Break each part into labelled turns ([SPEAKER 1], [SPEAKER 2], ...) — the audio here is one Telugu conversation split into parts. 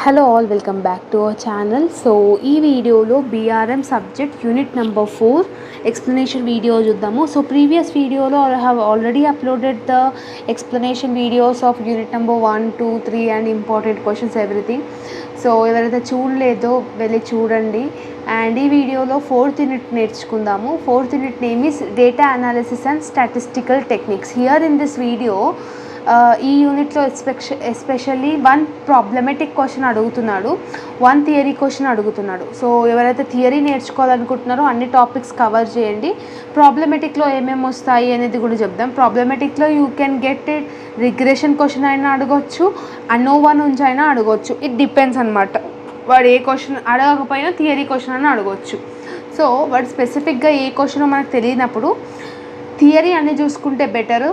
[SPEAKER 1] Hello all, welcome back to our channel. So ఈ వీడియోలో BRM subject unit number 4 explanation video చూద్దాము. సో ప్రీవియస్ వీడియోలో I have already uploaded the explanation videos of unit number 1, 2, 3 and important questions everything. So ఎవరైతే చూడలేదో వెళ్ళి చూడండి. అండ్ ఈ వీడియోలో 4th యూనిట్ నేర్చుకుందాము. 4th unit name is data analysis and statistical techniques. Here in this video ఈ యూనిట్లో ఎస్పెషల్లీ 1 ప్రాబ్లమెటిక్ క్వశ్చన్ అడుగుతున్నాడు, 1 థియరీ క్వశ్చన్ అడుగుతున్నాడు. సో ఎవరైతే థియరీ నేర్చుకోవాలనుకుంటున్నారో అన్ని టాపిక్స్ కవర్ చేయండి. ప్రాబ్లమెటిక్లో ఏమేమి వస్తాయి అనేది కూడా చెప్దాం. ప్రాబ్లమెటిక్లో you can get it regression question అయినా అడగొచ్చు, అనోవా నుంచి అయినా అడగొచ్చు. ఇట్ డిపెండ్స్ అనమాట. వాడు ఏ క్వశ్చన్ అడగకపోయినా థియరీ క్వశ్చన్ అయినా అడగొచ్చు. సో వాడు స్పెసిఫిక్గా ఏ క్వశ్చన్ మనకు తెలియనప్పుడు థియరీ అన్నీ చూసుకుంటే బెటర్.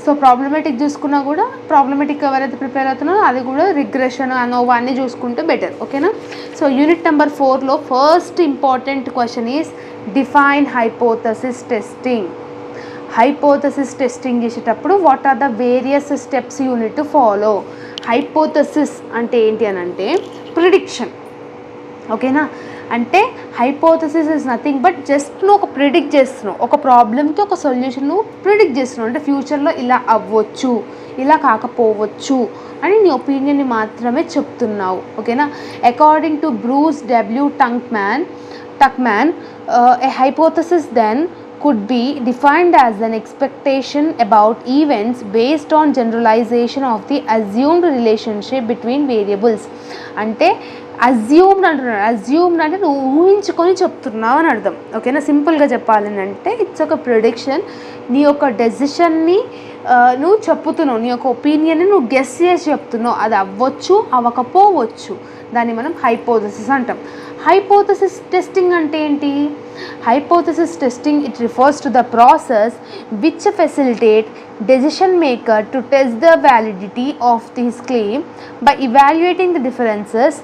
[SPEAKER 1] సో ప్రాబ్లమెటిక్ చూసుకున్నా కూడా ప్రాబ్లమెటిక్ ఎవరైతే ప్రిపేర్ అవుతున్నారో అది కూడా రిగ్రెషన్ అనోవా అన్నీ చూసుకుంటే బెటర్. ఓకేనా? సో యూనిట్ నెంబర్ 4లో first important question is define hypothesis testing. Hypothesis testing చేసేటప్పుడు what are the various steps you need to follow. Hypothesis అంటే ఏంటి అని అంటే ప్రిడిక్షన్. ఓకేనా? అంటే hypothesis is nothing but just నువ్వు ఒక ప్రిడిక్ట్ చేస్తున్నావు, ఒక ప్రాబ్లమ్కి ఒక సొల్యూషన్ నువ్వు ప్రిడిక్ట్ చేస్తున్నావు. అంటే ఫ్యూచర్లో ఇలా అవ్వచ్చు, ఇలా కాకపోవచ్చు అని నీ ఒపీనియన్ని మాత్రమే చెప్తున్నావు. ఓకేనా? According to Bruce W Tuckman a hypothesis then could be defined as an expectation about events based on generalization of the assumed relationship between variables. అంటే అజ్యూమ్డ్ అంటున్నాడు. అజ్యూమ్డ్ అంటే నువ్వు ఊహించుకొని చెప్తున్నావు అని అర్థం. ఓకేనా? సింపుల్గా చెప్పాలి అంటే ఇట్స్ ఒక ప్రిడిక్షన్. నీ యొక్క డెసిషన్ని నువ్వు చెప్తున్నావు, నీ యొక్క ఒపీనియన్ని నువ్వు గెస్ చేసి చెప్తున్నావు. అది అవ్వచ్చు, అవ్వకపోవచ్చు. దాన్ని మనం హైపోథసిస్ అంటాం. హైపోథసిస్ టెస్టింగ్ అంటే ఏంటి? Hypothesis testing it refers to the process which facilitate decision maker to test the validity of his claim by evaluating the differences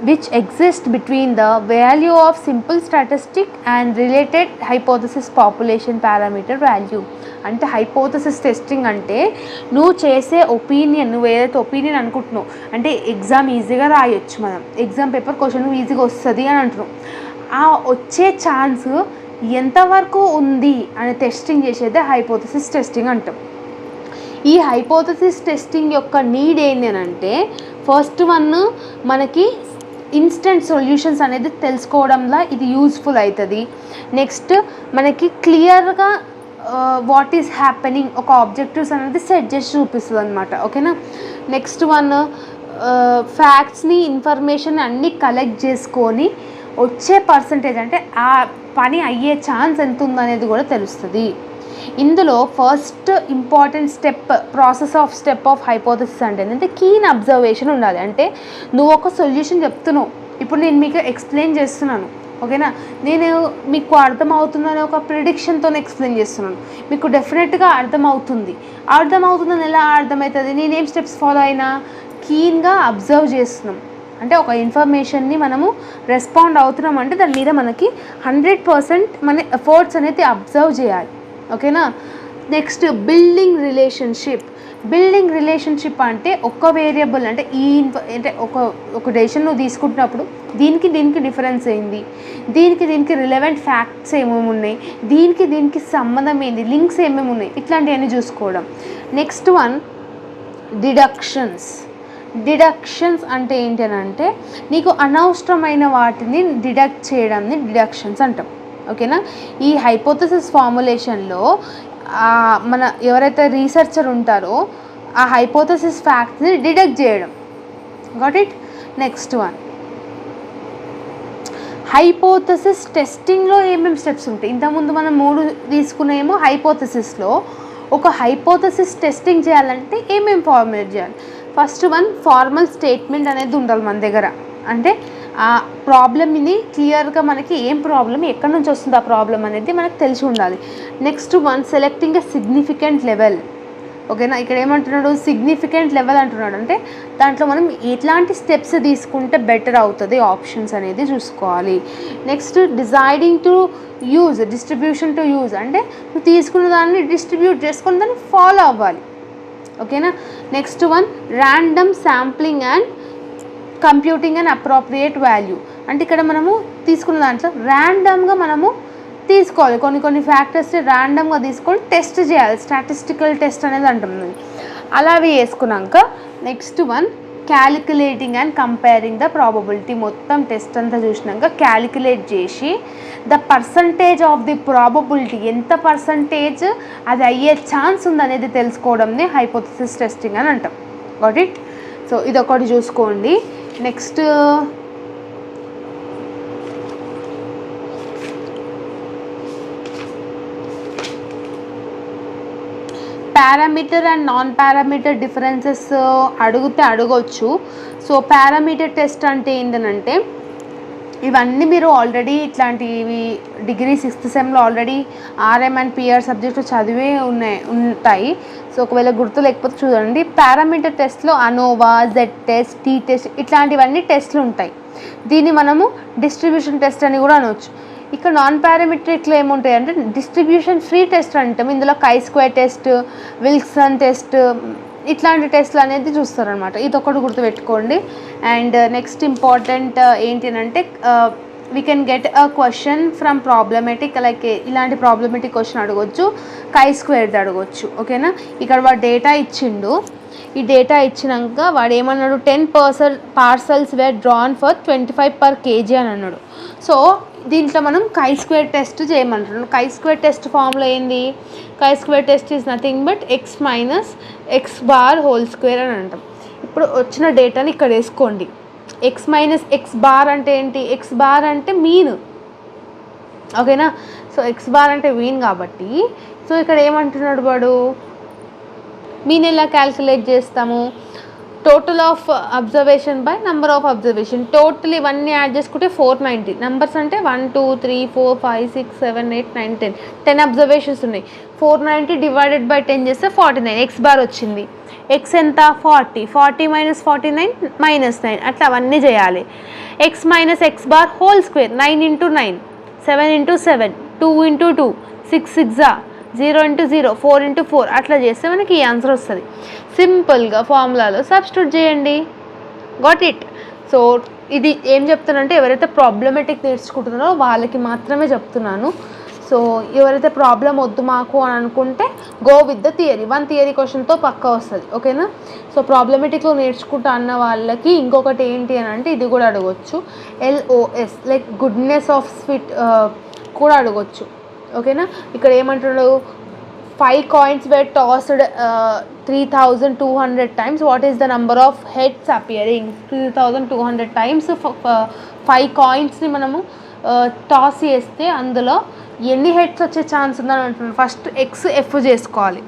[SPEAKER 1] which exist between the value of simple statistic and related hypothesis population parameter value. అంటే హైపోథసిస్ టెస్టింగ్ అంటే నువ్వు చేసే ఒపీనియన్, నువ్వు ఏదైతే ఒపీనియన్ అనుకుంటున్నావు, అంటే ఎగ్జామ్ ఈజీగా రాయొచ్చు, మనం ఎగ్జామ్ పేపర్ క్వశ్చన్ ఈజీగా వస్తుంది అని అంటున్నావు. ఆ వచ్చే ఛాన్స్ ఎంతవరకు ఉంది అని టెస్టింగ్ చేసేదే హైపోథసిస్ టెస్టింగ్ అంటాం. ఈ హైపోథసిస్ టెస్టింగ్ యొక్క నీడ్ ఏంటి అని అంటే ఫస్ట్ వన్ మనకి ఇన్స్టెంట్ సొల్యూషన్స్ అనేది తెలుసుకోవడంలో ఇది యూజ్ఫుల్ అవుతుంది. నెక్స్ట్ మనకి క్లియర్గా వాట్ ఈస్ హ్యాపెనింగ్, ఒక ఆబ్జెక్టివ్స్ అనేది సెట్ చేసి చూపిస్తుంది అనమాట. ఓకేనా? నెక్స్ట్ వన్ ఫ్యాక్ట్స్ని, ఇన్ఫర్మేషన్ అన్నీ కలెక్ట్ చేసుకొని వచ్చే పర్సంటేజ్ అంటే ఆ పని అయ్యే ఛాన్స్ ఎంత ఉందనేది కూడా తెలుస్తుంది. ఇందులో first important step of hypothesis అంటే ఏంటంటే కీన్ అబ్జర్వేషన్ ఉండాలి. అంటే నువ్వు ఒక సొల్యూషన్ చెప్తున్నావు, ఇప్పుడు నేను మీకు ఎక్స్ప్లెయిన్ చేస్తున్నాను. ఓకేనా? నేను మీకు అర్థమవుతుందని ఒక ప్రిడిక్షన్తో ఎక్స్ప్లెయిన్ చేస్తున్నాను. మీకు డెఫినెట్గా అర్థమవుతుందని ఎలా అర్థమవుతుంది? నేనేం స్టెప్స్ ఫాలో అయినా కీన్గా అబ్జర్వ్ చేస్తున్నాం. అంటే ఒక ఇన్ఫర్మేషన్ని మనము రెస్పాండ్ అవుతున్నాం అంటే దాని మీద మనకి 100% మన ఎఫర్ట్స్ అనేది అబ్జర్వ్ చేయాలి. ఓకేనా? నెక్స్ట్ బిల్డింగ్ రిలేషన్షిప్ అంటే ఒక వేరియబుల్ అంటే అంటే ఒక డెసిషన్ నువ్వు తీసుకుంటున్నప్పుడు దీనికి డిఫరెన్స్ ఏంది, దీనికి రిలవెంట్ ఫ్యాక్ట్స్ ఏమేమి ఉన్నాయి, దీనికి సంబంధం ఏంది, లింక్స్ ఏమేమి ఉన్నాయి, ఇట్లాంటివన్నీ చూసుకోవడం. నెక్స్ట్ వన్ డిడక్షన్స్ అంటే ఏంటి అని అంటే నీకు అనవసరమైన వాటిని డిడక్ట్ చేయడాన్ని డిడక్షన్స్ అంటాం. ఓకేనా? ఈ హైపోథసిస్ ఫార్ములేషన్లో మన ఎవరైతే రీసెర్చర్ ఉంటారో ఆ హైపోథసిస్ ఫ్యాక్ట్స్ని డిడక్ట్ చేయడం. Got it? Next one hypothesis టెస్టింగ్లో ఏమేమి స్టెప్స్ ఉంటాయి? ఇంతకుముందు మనం 3 తీసుకునేమో. హైపోథసిస్లో ఒక హైపోథసిస్ టెస్టింగ్ చేయాలంటే ఏమేమి ఫార్ములేట్ చేయాలి? ఫస్ట్ వన్ ఫార్మల్ స్టేట్మెంట్ అనేది ఉండాలి మన దగ్గర. అంటే ఆ ప్రాబ్లమ్ని క్లియర్గా మనకి ఏం ప్రాబ్లం, ఎక్కడి నుంచి వస్తుంది ఆ ప్రాబ్లం అనేది మనకు తెలిసి ఉండాలి. Next one selecting a significant level. ఓకేనా? ఇక్కడ ఏమంటున్నాడు? సిగ్నిఫికెంట్ లెవెల్ అంటున్నాడు. అంటే దాంట్లో మనం ఎట్లాంటి స్టెప్స్ తీసుకుంటే బెటర్ అవుతుంది, ఆప్షన్స్ అనేది చూసుకోవాలి. Next deciding to distribution to use అంటే నువ్వు తీసుకున్న దాన్ని డిస్ట్రిబ్యూట్ చేసుకుని దాన్ని ఫాలో అవ్వాలి. ఓకేనా? Next one random sampling and computing and appropriate value అంటే ఇక్కడ మనము తీసుకున్న దాంట్లో ర్యాండమ్గా మనము తీసుకోవాలి, కొన్ని ఫ్యాక్టర్స్ని ర్యాండమ్గా తీసుకొని టెస్ట్ చేయాలి, స్టాటిస్టికల్ టెస్ట్ అనేది అంటుంది. అలా అవి వేసుకున్నాక next one calculating and comparing the probability. మొత్తం టెస్ట్ అంతా చూసినాక క్యాలిక్యులేట్ చేసి the percentage of the probability, ఎంత పర్సంటేజ్ అది అయ్యే ఛాన్స్ ఉందనేది తెలుసుకోవడంని హైపోథెసిస్ టెస్టింగ్ అని అంటాం. Got it? సో ఇదొకటి చూసుకోండి. Next parameter and non parameter differences అడగొచ్చు. సో పారామీటర్ టెస్ట్ అంటే ఏంటంటే ఇవన్నీ మీరు ఆల్రెడీ ఇట్లాంటివి డిగ్రీ 6th సెమ్లో already RM and PR subject చదివే ఉంటాయి. సో ఒకవేళ గుర్తు లేకపోతే చూడండి. పారామీటర్ టెస్ట్లో ANOVA, Z test, T test ఇట్లాంటివన్నీ టెస్ట్లు ఉంటాయి. దీన్ని మనము డిస్ట్రిబ్యూషన్ టెస్ట్ అని కూడా అనవచ్చు. ఇక్కడ నాన్ పారామెట్రిక్లో ఏముంటాయి అంటే డిస్ట్రిబ్యూషన్ ఫ్రీ టెస్ట్ అంటాం. ఇందులో కై-స్క్వేర్ టెస్ట్, విల్సన్ టెస్ట్ ఇట్లాంటి టెస్ట్లు అనేది చూస్తారనమాట. ఇది ఒకటి గుర్తుపెట్టుకోండి. అండ్ నెక్స్ట్ ఇంపార్టెంట్ ఏంటి అంటే we can get a question from problematic, like ఇలాంటి ప్రాబ్లమెటిక్ క్వశ్చన్ అడగవచ్చు, కై-స్క్వేర్ది అడగవచ్చు. ఓకేనా? ఇక్కడ వాడు డేటా ఇచ్చిండు. ఈ డేటా ఇచ్చినాక వాడు ఏమన్నాడు, 10 parcels were drawn for 25 per kg అని అన్నాడు. సో దీంట్లో మనం కై-స్క్వేర్ టెస్ట్ చేయమంటున్నాం. కై-స్క్వేర్ టెస్ట్ ఫామ్లో ఏంది, chi square test is nothing but x minus x bar whole square అని అంటాం. ఇప్పుడు వచ్చిన డేటాని ఇక్కడ వేసుకోండి. x మైనస్ x బార్ అంటే ఏంటి, x బార్ అంటే మీన్. ఓకేనా? సో x బార్ అంటే మీన్ కాబట్టి సో ఇక్కడ ఏమంటున్నాడు వాడు, మీన్ ఎలా క్యాల్కులేట్ చేస్తాము, total of observation by number of observation. Total ఇవన్నీ యాడ్ చేసుకుంటే 490 నెంబర్స్ అంటే 1 2 3 4 5 6 7 8 9 10 అబ్జర్వేషన్స్ ఉన్నాయి. 490 డివైడెడ్ బై 10 చేస్తే 49 ఎక్స్ బార్ వచ్చింది. ఎక్స్ ఎంత 40 మైనస్ 49 మైనస్ 9 అట్లా అవన్నీ చేయాలి. X minus X bar whole square 9 into 9 7 into 7 2 into 2 6 6 0 into 0 4 into 4 అట్లా చేస్తే మనకి ఈ ఆన్సర్ వస్తుంది. సింపుల్గా ఫార్ములాలో సబ్స్టిట్యూట్ చేయండి. Got it? సో ఇది ఏం చెప్తానంటే ఎవరైతే ప్రాబ్లమెటిక్ నేర్చుకుంటున్నారో వాళ్ళకి మాత్రమే చెప్తున్నాను. సో ఎవరైతే ప్రాబ్లం వద్దు మాకు అని అనుకుంటే go with the theory. 1 theory క్వశ్చన్తో పక్కా వస్తుంది. ఓకేనా? సో ప్రాబ్లమెటిక్లో నేర్చుకుంటా అన్న వాళ్ళకి ఇంకొకటి ఏంటి అని అంటే ఇది కూడా అడగవచ్చు. LOS like goodness of sweet కూడా అడగవచ్చు. ఓకేనా? ఇక్కడ ఏమంటాడు, 5 coins were tossed 3200 times. What is the number of heads appearing? 3200 times 5 coinsని మనము టాస్ చేస్తే అందులో ఎన్ని హెడ్స్ వచ్చే ఛాన్స్ ఉందని అంటున్నాను. ఫస్ట్ XF చేసుకోవాలి.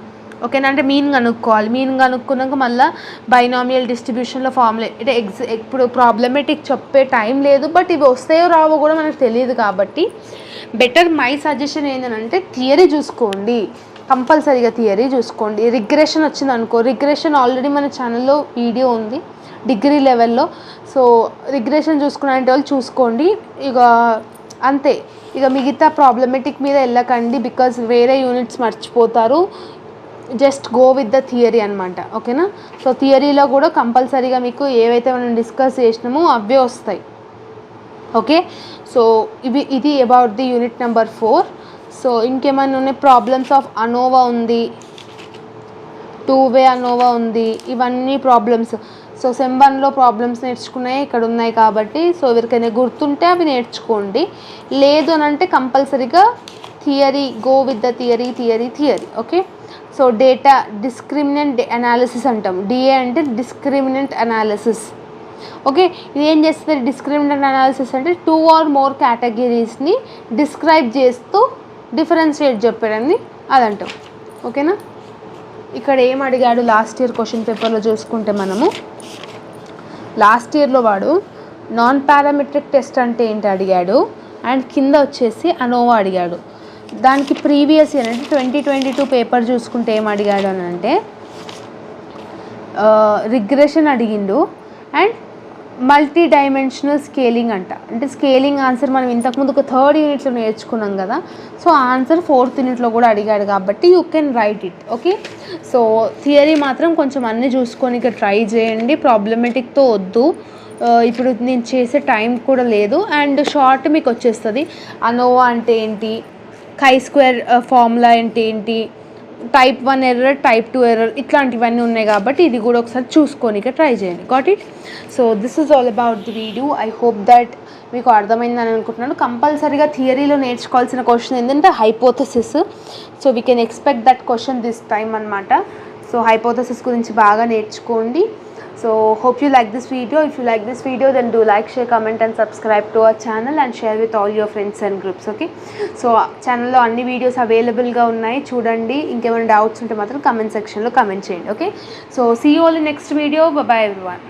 [SPEAKER 1] ఓకేనా? అంటే మీన్ కనుక్కోవాలి. మీన్ కనుక్కున్నాక మళ్ళీ బైనామియల్ డిస్ట్రిబ్యూషన్లో ఫార్ములా అంటే ఇప్పుడు ప్రాబ్లమెటిక్ చెప్పే టైం లేదు, బట్ ఇవి వస్తాయో రావో కూడా మనకు తెలియదు. కాబట్టి బెటర్ మై సజెషన్ ఏంటంటే థియరీ చూసుకోండి, కంపల్సరీగా థియరీ చూసుకోండి. రిగ్రెషన్ వచ్చింది అనుకో, రిగ్రెషన్ ఆల్రెడీ మన ఛానల్లో వీడియో ఉంది డిగ్రీ లెవెల్లో. సో రిగ్రెషన్ చూసుకునే వాళ్ళు చూసుకోండి. ఇక అంతే, ఇక మిగతా ప్రాబ్లమెటిక్ మీద వెళ్ళకండి, బికాజ్ వేరే యూనిట్స్ మర్చిపోతారు. Just go with the theory అనమాట. ఓకేనా? సో థియరీలో కూడా కంపల్సరీగా మీకు ఏవైతే మనం డిస్కస్ చేసినామో అవే వస్తాయి. ఓకే? సో ఇది about the unit number 4. So ఇంకేమైనా ఉన్నాయి, ప్రాబ్లమ్స్ ఆఫ్ అనోవా ఉంది, 2-way అనోవా ఉంది, ఇవన్నీ ప్రాబ్లమ్స్. సో సెమ్ 1లో ప్రాబ్లమ్స్ నేర్చుకున్నాయి ఇక్కడ ఉన్నాయి కాబట్టి సో ఎవరికైనా గుర్తుంటే అవి నేర్చుకోండి. లేదు అని అంటే కంపల్సరీగా theory, go with the theory. Okay? So data discriminant analysis అంటాం. డిఏ అంటే డిస్క్రిమినెంట్ అనాలిసిస్. ఓకే? ఇది ఏం చేస్తుంది, డిస్క్రిమినెంట్ అనాలిసిస్ అంటే 2 or more కేటగిరీస్ని డిస్క్రైబ్ చేస్తూ డిఫరెన్షియేట్ చెప్పాడని అదంటాం. ఓకేనా? ఇక్కడ ఏం అడిగాడు లాస్ట్ ఇయర్ క్వశ్చన్ పేపర్లో చూసుకుంటే మనము లాస్ట్ ఇయర్లో వాడు నాన్ పారామెట్రిక్ టెస్ట్ అంటే ఏంటి అడిగాడు, అండ్ కింద వచ్చేసి అనోవా అడిగాడు. దానికి ప్రీవియస్ ఇయర్ అంటే 2022 పేపర్ చూసుకుంటే ఏం అడిగాడు అని అంటే రిగ్రెషన్ అడిగిండు అండ్ మల్టీ డైమెన్షనల్ స్కేలింగ్ అంటే స్కేలింగ్ ఆన్సర్ మనం ఇంతకుముందు ఒక 3rd యూనిట్లో నేర్చుకున్నాం కదా. సో ఆన్సర్ 4th యూనిట్లో కూడా అడిగాడు కాబట్టి you can write it. Okay? So theory మాత్రం కొంచెం అన్నీ చూసుకొని ఇక ట్రై చేయండి, ప్రాబ్లమెటిక్తో వద్దు. ఇప్పుడు నేను చేసే టైం కూడా లేదు. అండ్ షార్ట్ మీకు వచ్చేస్తుంది. అనోవా అంటే ఏంటి, కై స్క్వేర్ ఫార్ములా అంటే ఏంటి, టైప్ 1 ఎర్రర్, టైప్ 2 ఎర్రర్, ఇట్లాంటివన్నీ ఉన్నాయి కాబట్టి ఇది కూడా ఒకసారి చూసుకోనికి ట్రై చేయండి. Got it. So this is all about the video. I hope that మీకు అర్థమైందని అనుకుంటున్నాను. కంపల్సరీగా థియరీలో నేర్చుకోవాల్సిన క్వశ్చన్ ఏంటంటే hypothesis. So we can expect that question this time అనమాట. సో హైపోథసిస్ గురించి బాగా నేర్చుకోండి. So hope you like this video. If you like this video, then do like, share, comment and subscribe to our channel and share with all your friends and groups. Okay, so channel lo anni videos available ga unnai, chudandi. Inkemayna doubts unte matram comment section lo comment cheyandi. Okay, so see you all in next video. Bye bye everyone.